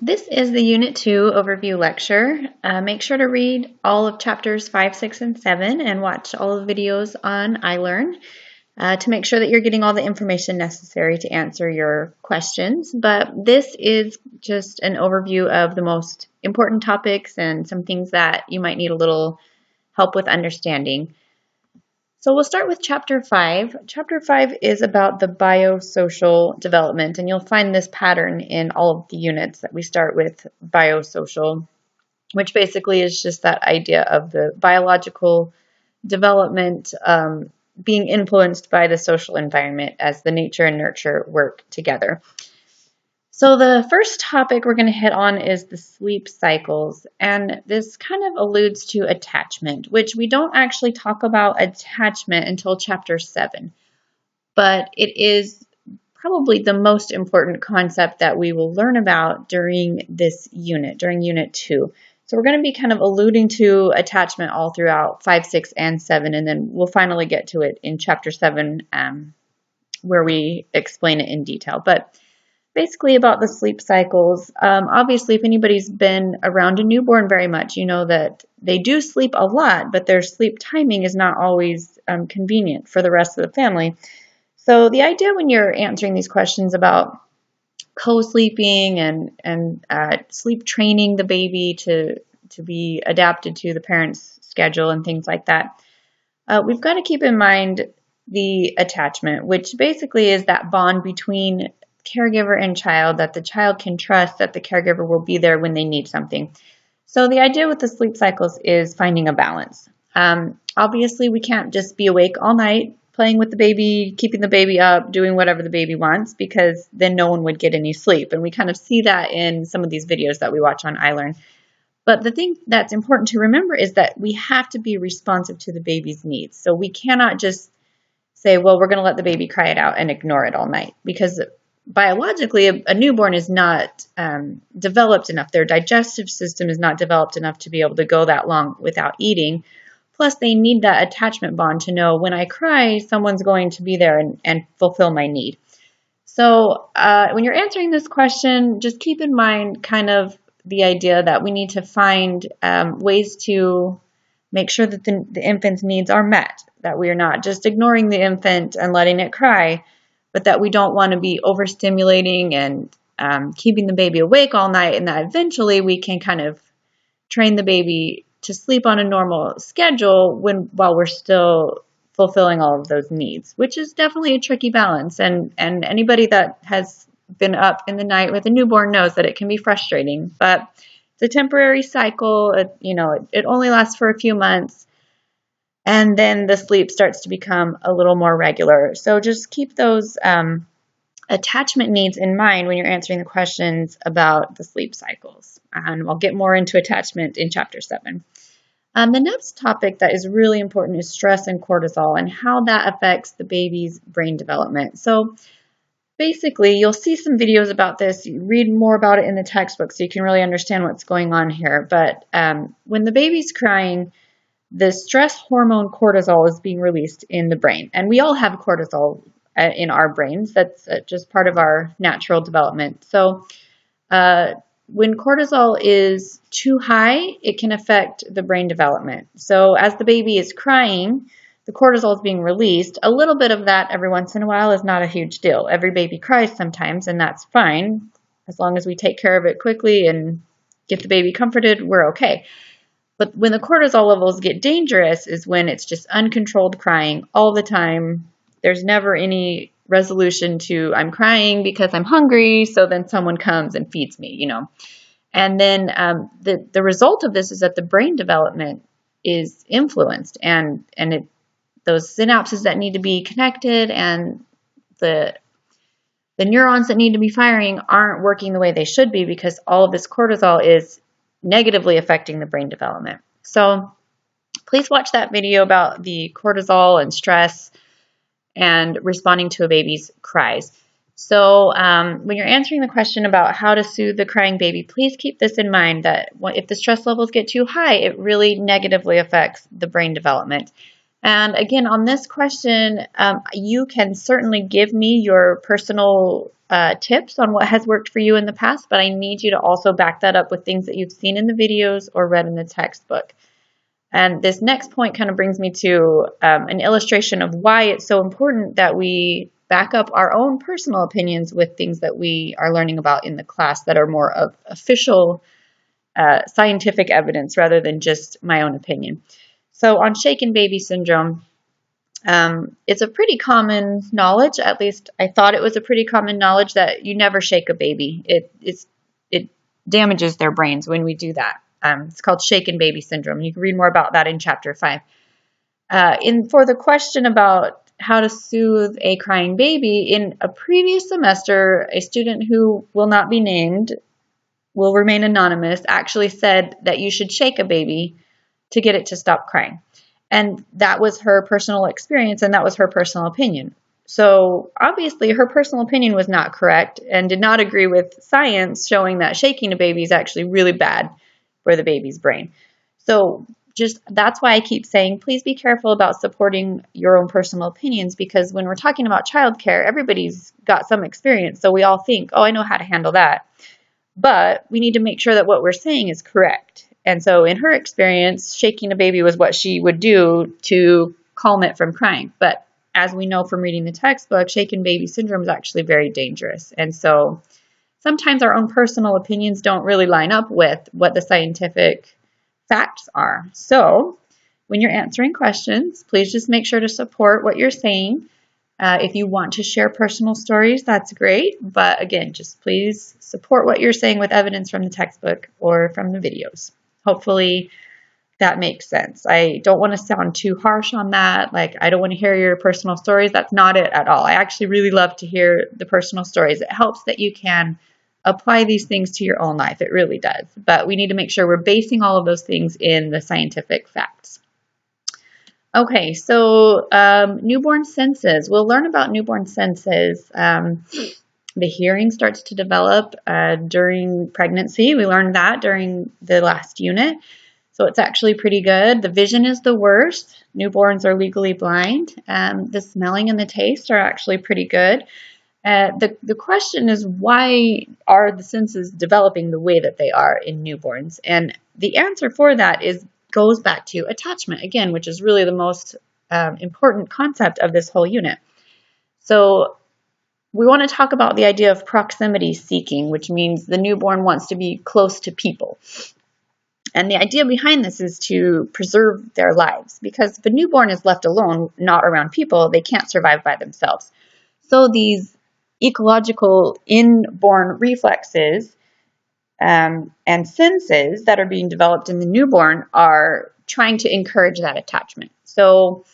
This is the Unit 2 overview lecture. Make sure to read all of chapters 5, 6, and 7 and watch all the videos on iLearn to make sure that you're getting all the information necessary to answer your questions. But this is just an overview of the most important topics and some things that you might need a little help with understanding. So we'll start with Chapter 5. Chapter 5 is about the biosocial development, and you'll find this pattern in all of the units that we start with biosocial, which basically is just that idea of the biological development being influenced by the social environment as the nature and nurture work together. So the first topic we're going to hit on is the sleep cycles, and this kind of alludes to attachment, which we don't actually talk about attachment until chapter 7, but it is probably the most important concept that we will learn about during this unit, during Unit 2. So we're going to be kind of alluding to attachment all throughout 5, 6, and 7, and then we'll finally get to it in chapter 7 where we explain it in detail. But basically about the sleep cycles, obviously if anybody's been around a newborn very much, you know that they do sleep a lot, but their sleep timing is not always convenient for the rest of the family. So the idea when you're answering these questions about co-sleeping and sleep training the baby to be adapted to the parent's schedule and things like that, we've got to keep in mind the attachment, which basically is that bond between caregiver and child, that the child can trust that the caregiver will be there when they need something. So the idea with the sleep cycles is finding a balance. Obviously, we can't just be awake all night, playing with the baby, keeping the baby up, doing whatever the baby wants, because then no one would get any sleep. And we kind of see that in some of these videos that we watch on iLearn. But the thing that's important to remember is that we have to be responsive to the baby's needs. So we cannot just say, well, we're going to let the baby cry it out and ignore it all night, because biologically, a newborn is not developed enough. Their digestive system is not developed enough to be able to go that long without eating. Plus, they need that attachment bond to know when I cry, someone's going to be there and fulfill my need. So when you're answering this question, just keep in mind kind of the idea that we need to find ways to make sure that the infant's needs are met, that we are not just ignoring the infant and letting it cry, but that we don't want to be overstimulating and keeping the baby awake all night, and that eventually we can kind of train the baby to sleep on a normal schedule while we're still fulfilling all of those needs, which is definitely a tricky balance. And anybody that has been up in the night with a newborn knows that it can be frustrating, but it's a temporary cycle. It only lasts for a few months. And then the sleep starts to become a little more regular. So just keep those attachment needs in mind when you're answering the questions about the sleep cycles. And I'll get more into attachment in chapter 7. The next topic that is really important is stress and cortisol and how that affects the baby's brain development. So basically, you'll see some videos about this. You read more about it in the textbook so you can really understand what's going on here. But when the baby's crying, the stress hormone cortisol is being released in the brain. And we all have cortisol in our brains. That's just part of our natural development. So when cortisol is too high, it can affect the brain development. So as the baby is crying, the cortisol is being released. A little bit of that every once in a while is not a huge deal. Every baby cries sometimes, and that's fine. As long as we take care of it quickly and get the baby comforted, we're okay. But when the cortisol levels get dangerous is when it's just uncontrolled crying all the time. There's never any resolution to I'm crying because I'm hungry, so then someone comes and feeds me, And then the result of this is that the brain development is influenced, and those synapses that need to be connected and the neurons that need to be firing aren't working the way they should be because all of this cortisol is negatively affecting the brain development. So please watch that video about the cortisol and stress and responding to a baby's cries. So when you're answering the question about how to soothe the crying baby, please keep this in mind that if the stress levels get too high, it really negatively affects the brain development. And again, on this question, you can certainly give me your personal tips on what has worked for you in the past, but I need you to also back that up with things that you've seen in the videos or read in the textbook. And this next point kind of brings me to an illustration of why it's so important that we back up our own personal opinions with things that we are learning about in the class that are more of official scientific evidence rather than just my own opinion. So on shaken baby syndrome, it's a pretty common knowledge, at least I thought it was a pretty common knowledge, that you never shake a baby. It damages their brains when we do that. It's called shaken baby syndrome. You can read more about that in chapter 5. For the question about how to soothe a crying baby, in a previous semester, a student who will not be named, will remain anonymous, actually said that you should shake a baby to get it to stop crying. And that was her personal experience, and that was her personal opinion. So obviously her personal opinion was not correct and did not agree with science showing that shaking a baby is actually really bad for the baby's brain. So that's why I keep saying, please be careful about supporting your own personal opinions, because when we're talking about childcare, everybody's got some experience. So we all think, oh, I know how to handle that. But we need to make sure that what we're saying is correct. And so in her experience, shaking a baby was what she would do to calm it from crying. But as we know from reading the textbook, shaken baby syndrome is actually very dangerous. And so sometimes our own personal opinions don't really line up with what the scientific facts are. So when you're answering questions, please just make sure to support what you're saying. If you want to share personal stories, that's great. But again, just please support what you're saying with evidence from the textbook or from the videos. Hopefully that makes sense. I don't want to sound too harsh on that. Like, I don't want to hear your personal stories. That's not it at all. I actually really love to hear the personal stories. It helps that you can apply these things to your own life. It really does. But we need to make sure we're basing all of those things in the scientific facts. Okay, so newborn senses. We'll learn about newborn senses. The hearing starts to develop during pregnancy. We learned that during the last unit. So it's actually pretty good. The vision is the worst. Newborns are legally blind. The smelling and the taste are actually pretty good. The question is, why are the senses developing the way that they are in newborns? And the answer for that goes back to attachment, again, which is really the most important concept of this whole unit. So we want to talk about the idea of proximity seeking, which means the newborn wants to be close to people. And the idea behind this is to preserve their lives, because if a newborn is left alone, not around people, they can't survive by themselves. So these ecological inborn reflexes and senses that are being developed in the newborn are trying to encourage that attachment. So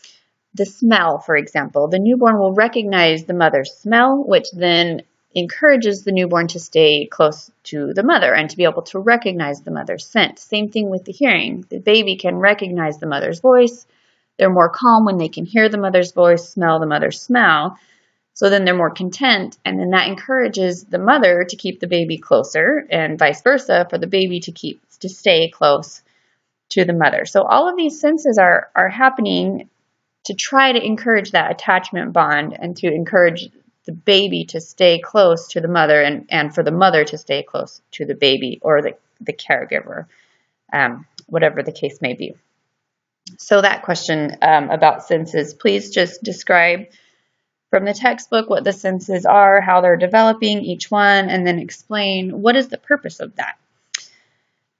the smell, for example, the newborn will recognize the mother's smell, which then encourages the newborn to stay close to the mother and to be able to recognize the mother's scent. Same thing with the hearing. The baby can recognize the mother's voice. They're more calm when they can hear the mother's voice, smell the mother's smell. So then they're more content, and then that encourages the mother to keep the baby closer, and vice versa for the baby to stay close to the mother. So all of these senses are happening to try to encourage that attachment bond and to encourage the baby to stay close to the mother and for the mother to stay close to the baby or the caregiver, whatever the case may be. So that question about senses, please just describe from the textbook what the senses are, how they're developing each one, and then explain what is the purpose of that.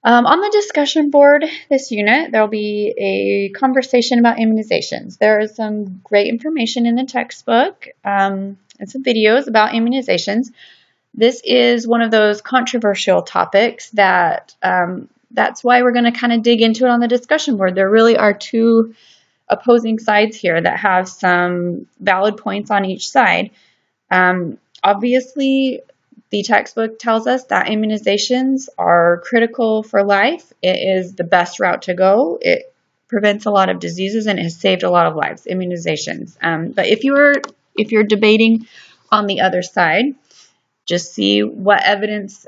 On the discussion board this unit, there will be a conversation about immunizations. There is some great information in the textbook and some videos about immunizations. This is one of those controversial topics that's why we're going to kind of dig into it on the discussion board. There really are two opposing sides here that have some valid points on each side. Obviously, the textbook tells us that immunizations are critical for life. It is the best route to go. It prevents a lot of diseases and it has saved a lot of lives, immunizations. But if you're debating on the other side, Just see what evidence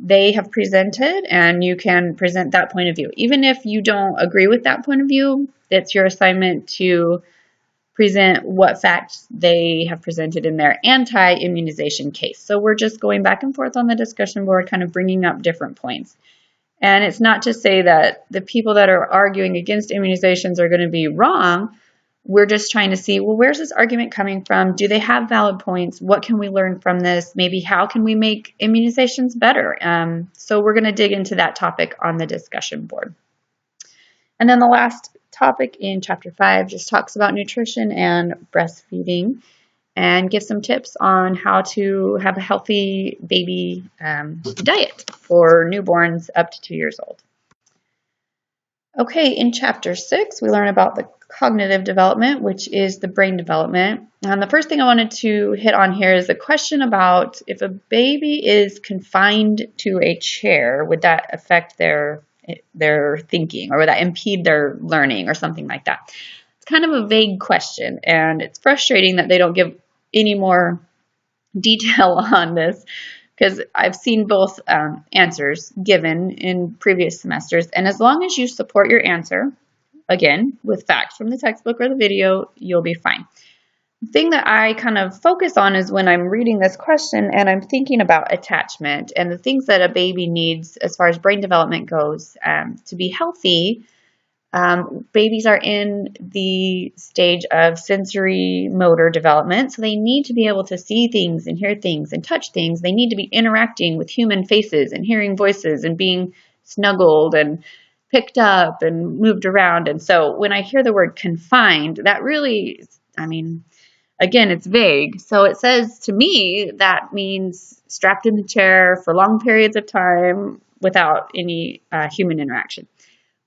they have presented, and you can present that point of view. Even if you don't agree with that point of view, it's your assignment to present what facts they have presented in their anti-immunization case. So we're just going back and forth on the discussion board, kind of bringing up different points. And it's not to say that the people that are arguing against immunizations are going to be wrong. We're just trying to see, well, where's this argument coming from? Do they have valid points? What can we learn from this? Maybe how can we make immunizations better? So we're going to dig into that topic on the discussion board. And then the last topic in Chapter 5 just talks about nutrition and breastfeeding and gives some tips on how to have a healthy baby diet for newborns up to 2 years old. Okay, in Chapter 6, we learn about the cognitive development, which is the brain development. And the first thing I wanted to hit on here is the question about if a baby is confined to a chair, would that affect their thinking, or would that impede their learning or something like that? It's kind of a vague question, and it's frustrating that they don't give any more detail on this, because I've seen both answers given in previous semesters, and as long as you support your answer, again, with facts from the textbook or the video, you'll be fine. The thing that I kind of focus on is when I'm reading this question and I'm thinking about attachment and the things that a baby needs as far as brain development goes to be healthy. Babies are in the stage of sensory motor development, so they need to be able to see things and hear things and touch things. They need to be interacting with human faces and hearing voices and being snuggled and picked up and moved around. And so when I hear the word confined, that really, again, it's vague. So it says to me that means strapped in the chair for long periods of time without any human interaction.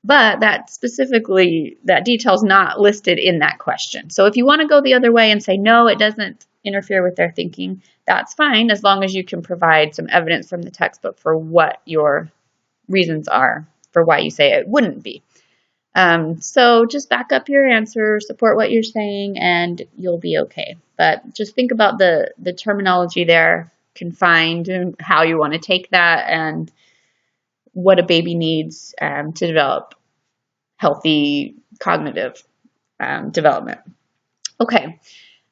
But that detail is not listed in that question. So if you want to go the other way and say, no, it doesn't interfere with their thinking, that's fine, as long as you can provide some evidence from the textbook for what your reasons are for why you say it wouldn't be. So just back up your answer, support what you're saying, and you'll be okay. But just think about the terminology there, confined, and how you want to take that, and what a baby needs to develop healthy cognitive development. Okay.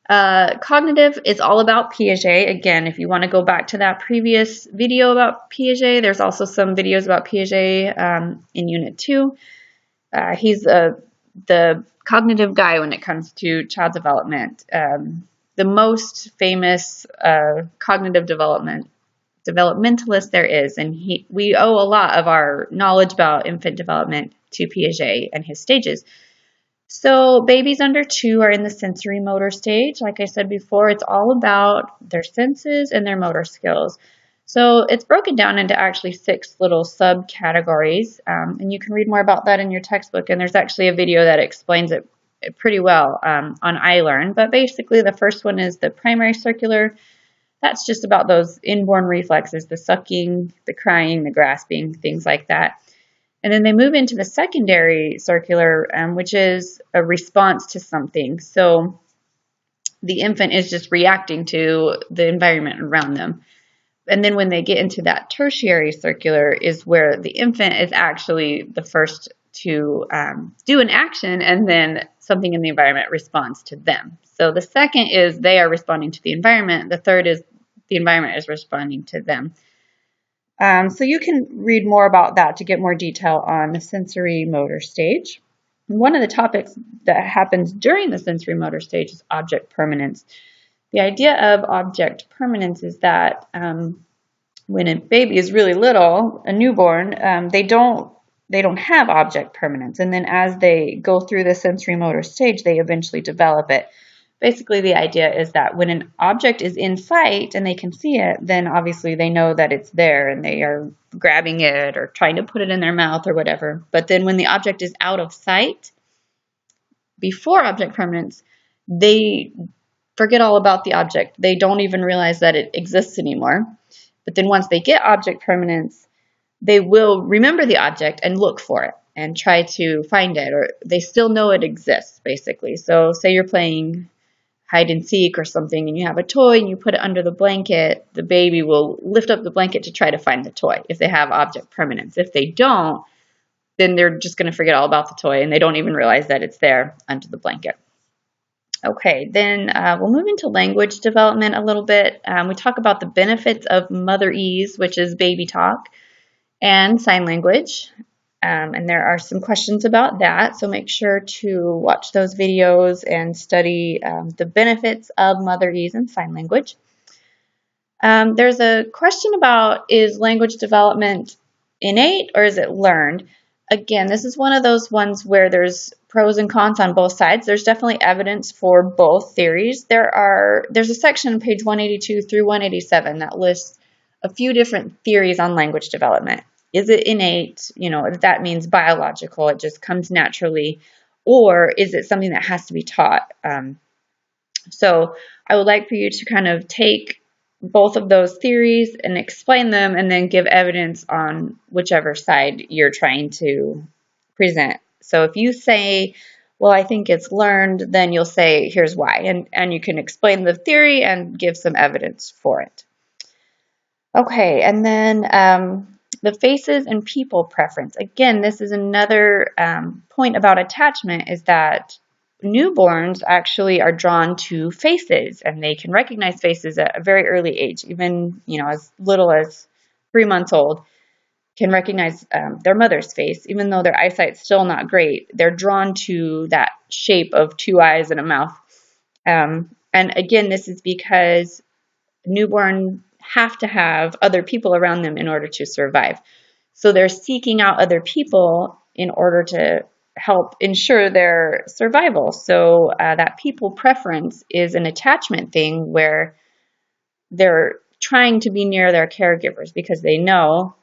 Cognitive is all about Piaget. Again, if you want to go back to that previous video about Piaget, there's also some videos about Piaget in Unit 2. He's the cognitive guy when it comes to child development. The most famous cognitive developmentalist there is, and we owe a lot of our knowledge about infant development to Piaget and his stages. So babies under 2 are in the sensory motor stage. Like I said before, it's all about their senses and their motor skills. So it's broken down into actually 6 little subcategories, and you can read more about that in your textbook, and there's actually a video that explains it pretty well on iLearn. But basically the first one is the primary circular. That's just about those inborn reflexes, the sucking, the crying, the grasping, things like that. And then they move into the secondary circular, which is a response to something. So the infant is just reacting to the environment around them. And then when they get into that tertiary circular is where the infant is actually the first to do an action, and then something in the environment responds to them. So the second is they are responding to the environment. The third is the environment is responding to them. So you can read more about that to get more detail on the sensory motor stage. One of the topics that happens during the sensory motor stage is object permanence. The idea of object permanence is that when a baby is really little, a newborn, they don't have object permanence. And then as they go through the sensory motor stage, they eventually develop it. Basically, the idea is that when an object is in sight and they can see it, then obviously they know that it's there and they are grabbing it or trying to put it in their mouth or whatever. But then when the object is out of sight, before object permanence, they forget all about the object. They don't even realize that it exists anymore. But then once they get object permanence, they will remember the object and look for it and try to find it, or they still know it exists, basically. So say you're playing hide and seek or something, and you have a toy and you put it under the blanket, the baby will lift up the blanket to try to find the toy if they have object permanence. If they don't, then they're just going to forget all about the toy and they don't even realize that it's there under the blanket. Okay, then we'll move into language development a little bit. We talk about the benefits of motherese, which is baby talk, and sign language. And there are some questions about that, so make sure to watch those videos and study the benefits of motherese and sign language. There's a question about, is language development innate or is it learned? Again, this is one of those ones where there's pros and cons on both sides. There's definitely evidence for both theories. There's a section on page 182 through 187 that lists a few different theories on language development. Is it innate? That means biological, it just comes naturally, or is it something that has to be taught? So I would like for you to kind of take both of those theories and explain them and then give evidence on whichever side you're trying to present. So if you say, well, I think it's learned, then you'll say, here's why. And you can explain the theory and give some evidence for it. Okay, and then the faces and people preference. Again, this is another point about attachment, is that newborns actually are drawn to faces, and they can recognize faces at a very early age. Even, as little as 3 months old, can recognize their mother's face, even though their eyesight's still not great. They're drawn to that shape of 2 eyes and a mouth. And again, this is because newborn have to have other people around them in order to survive. So they're seeking out other people in order to help ensure their survival. So that people preference is an attachment thing where they're trying to be near their caregivers because they know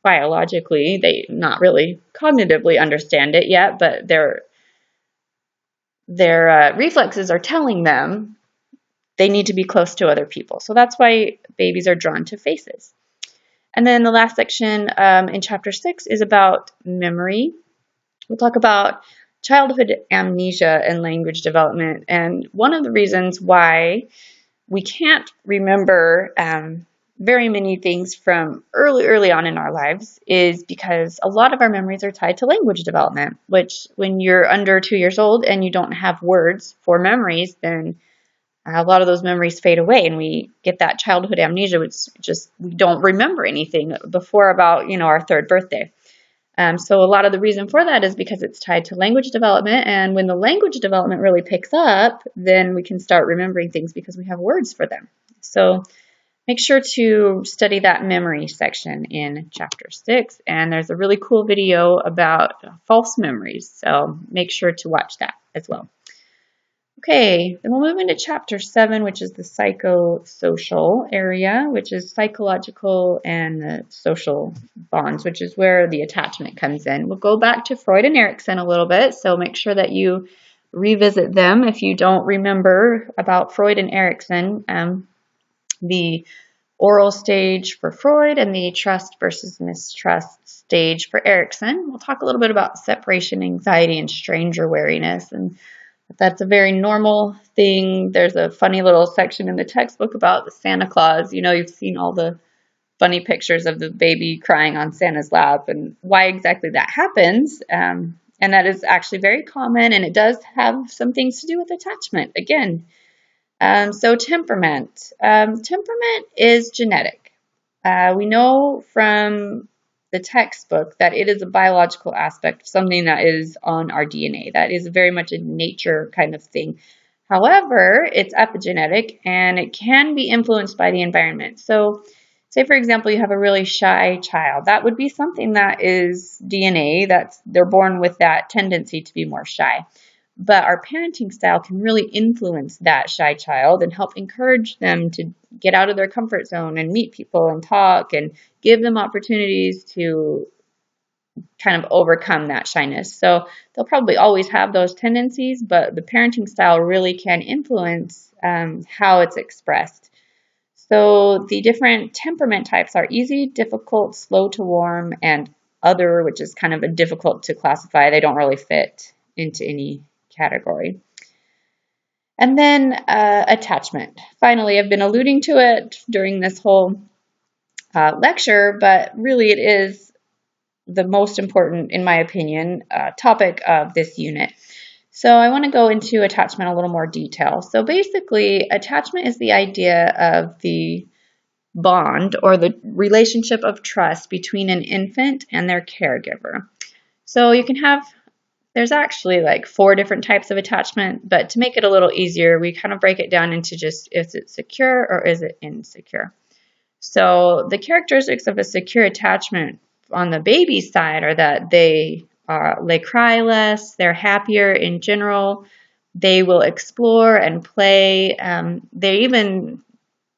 biologically, they not really cognitively understand it yet, but their reflexes are telling them they need to be close to other people. So that's why babies are drawn to faces. And then the last section in chapter 6 is about memory. We'll talk about childhood amnesia and language development. And one of the reasons why we can't remember very many things from early on in our lives is because a lot of our memories are tied to language development, which when you're under 2 years old and you don't have words for memories, then a lot of those memories fade away and we get that childhood amnesia, which just we don't remember anything before about, our 3rd birthday. So a lot of the reason for that is because it's tied to language development, and when the language development really picks up, then we can start remembering things because we have words for them. So make sure to study that memory section in chapter 6, and there's a really cool video about false memories, so make sure to watch that as well. Okay, then we'll move into chapter 7, which is the psychosocial area, which is psychological and the social bonds, which is where the attachment comes in. We'll go back to Freud and Erikson a little bit, so make sure that you revisit them if you don't remember about Freud and Erikson, the oral stage for Freud and the trust versus mistrust stage for Erikson. We'll talk a little bit about separation anxiety and stranger wariness, and that's a very normal thing. There's a funny little section in the textbook about the Santa Claus. You've seen all the funny pictures of the baby crying on Santa's lap and why exactly that happens. And that is actually very common, and it does have some things to do with attachment again. So temperament. Temperament is genetic. We know from the textbook that it is a biological aspect, something that is on our DNA. That is very much a nature kind of thing. However, it's epigenetic and it can be influenced by the environment. So say, for example, you have a really shy child. That would be something that is DNA, they're born with that tendency to be more shy. But our parenting style can really influence that shy child and help encourage them to get out of their comfort zone and meet people and talk and give them opportunities to kind of overcome that shyness. So they'll probably always have those tendencies, but the parenting style really can influence how it's expressed. So the different temperament types are easy, difficult, slow to warm, and other, which is kind of a difficult to classify. They don't really fit into any category. And then attachment. Finally, I've been alluding to it during this whole lecture, but really it is the most important, in my opinion, topic of this unit. So I want to go into attachment a little more detail. So basically, attachment is the idea of the bond or the relationship of trust between an infant and their caregiver. So you can have, there's actually like 4 different types of attachment, but to make it a little easier, we kind of break it down into just, is it secure or is it insecure? So the characteristics of a secure attachment on the baby side are that they cry less, they're happier in general, they will explore and play. They even,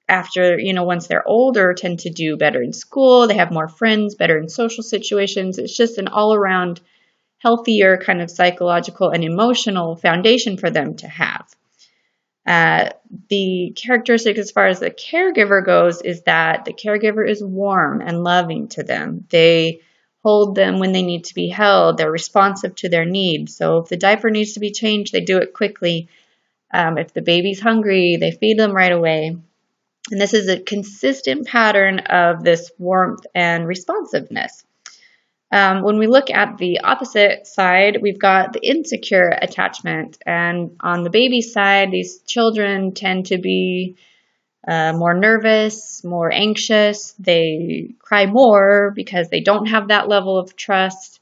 after, once they're older, tend to do better in school. They have more friends, better in social situations. It's just an all-around healthier kind of psychological and emotional foundation for them to have. The characteristic as far as the caregiver goes is that the caregiver is warm and loving to them. They hold them when they need to be held. They're responsive to their needs. So if the diaper needs to be changed, they do it quickly. If the baby's hungry, they feed them right away. And this is a consistent pattern of this warmth and responsiveness. When we look at the opposite side, we've got the insecure attachment. And on the baby side, these children tend to be more nervous, more anxious. They cry more because they don't have that level of trust.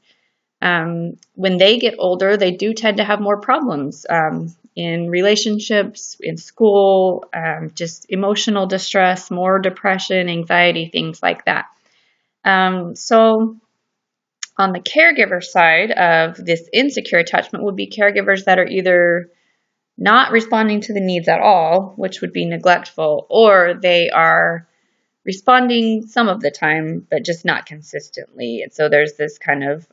When they get older, they do tend to have more problems in relationships, in school, just emotional distress, more depression, anxiety, things like that. So on the caregiver side of this insecure attachment would be caregivers that are either not responding to the needs at all, which would be neglectful, or they are responding some of the time, but just not consistently. And so there's this kind of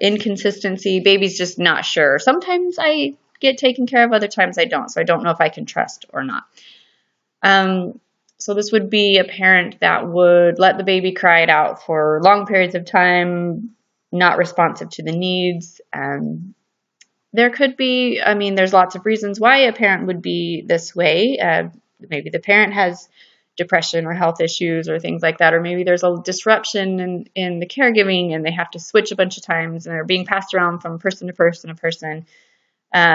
inconsistency. Baby's just not sure. Sometimes I get taken care of, other times I don't. So I don't know if I can trust or not. So this would be a parent that would let the baby cry it out for long periods of time, not responsive to the needs. There could be, there's lots of reasons why a parent would be this way. Maybe the parent has depression or health issues or things like that, or maybe there's a disruption in the caregiving and they have to switch a bunch of times and they're being passed around from person to person,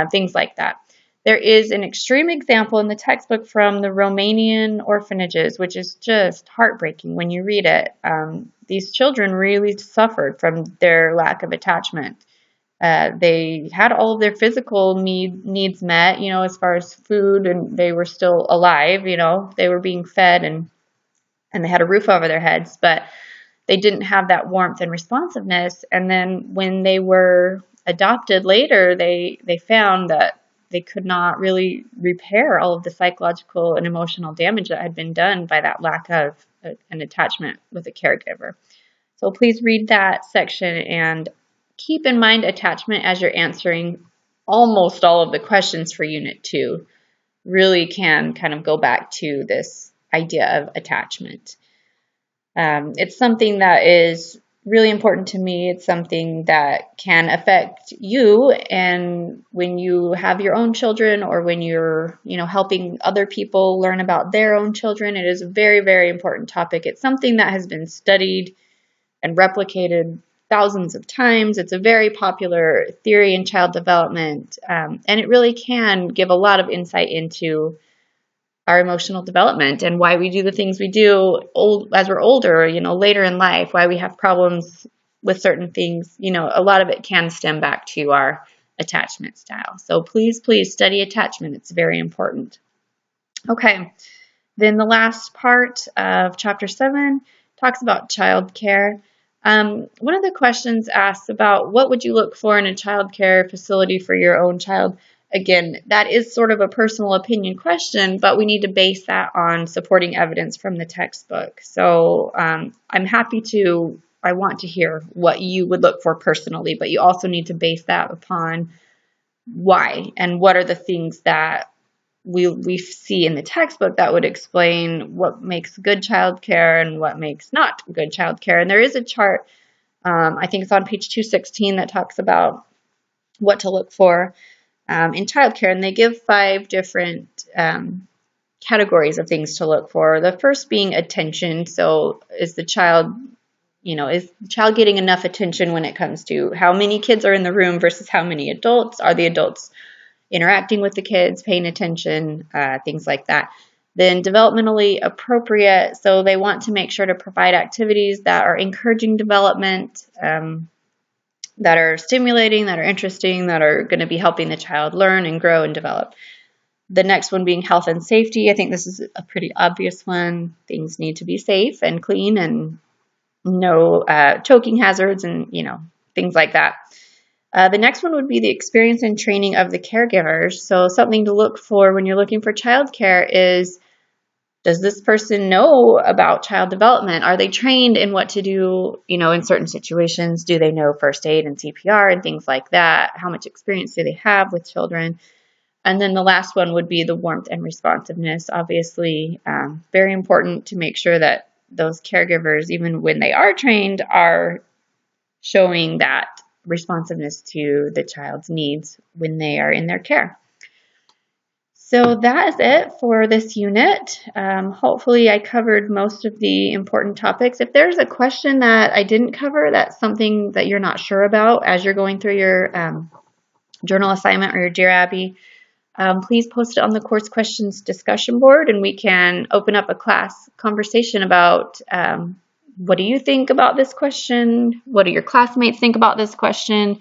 things like that. There is an extreme example in the textbook from the Romanian orphanages, which is just heartbreaking when you read it. These children really suffered from their lack of attachment. They had all of their physical needs met, as far as food, and they were still alive, they were being fed and they had a roof over their heads, but they didn't have that warmth and responsiveness. And then when they were adopted later, they found that they could not really repair all of the psychological and emotional damage that had been done by that lack of an attachment with a caregiver. So please read that section and keep in mind attachment as you're answering almost all of the questions for Unit 2. Really can kind of go back to this idea of attachment. It's something that is really important to me. It's something that can affect you, and when you have your own children or when you're, helping other people learn about their own children, it is a very, very important topic. It's something that has been studied and replicated thousands of times. It's a very popular theory in child development, and it really can give a lot of insight into our emotional development and why we do the things we do as we're older, later in life, why we have problems with certain things. A lot of it can stem back to our attachment style. So please, please study attachment. It's very important. Okay, then the last part of Chapter 7 talks about child care. One of the questions asks about what would you look for in a child care facility for your own child. Again, that is sort of a personal opinion question, but we need to base that on supporting evidence from the textbook. So I want to hear what you would look for personally, but you also need to base that upon why and what are the things that we see in the textbook that would explain what makes good child care and what makes not good child care. And there is a chart, I think it's on page 216, that talks about what to look for. in childcare, and they give 5 different categories of things to look for. The first being attention. So is the child getting enough attention when it comes to how many kids are in the room versus how many adults? Are the adults interacting with the kids, paying attention, things like that? Then developmentally appropriate. So they want to make sure to provide activities that are encouraging development, that are stimulating, that are interesting, that are going to be helping the child learn and grow and develop. The next one being health and safety. I think this is a pretty obvious one. Things need to be safe and clean and no choking hazards and, things like that. The next one would be the experience and training of the caregivers. So something to look for when you're looking for childcare is, does this person know about child development? Are they trained in what to do, in certain situations? Do they know first aid and CPR and things like that? How much experience do they have with children? And then the last one would be the warmth and responsiveness. Obviously, very important to make sure that those caregivers, even when they are trained, are showing that responsiveness to the child's needs when they are in their care. So that is it for this unit. Hopefully I covered most of the important topics. If there's a question that I didn't cover, that's something that you're not sure about as you're going through your journal assignment or your Dear Abby, please post it on the course questions discussion board, and we can open up a class conversation about what do you think about this question? What do your classmates think about this question?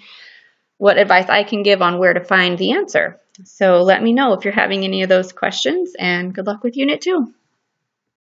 What advice I can give on where to find the answer. So let me know if you're having any of those questions, and good luck with Unit 2.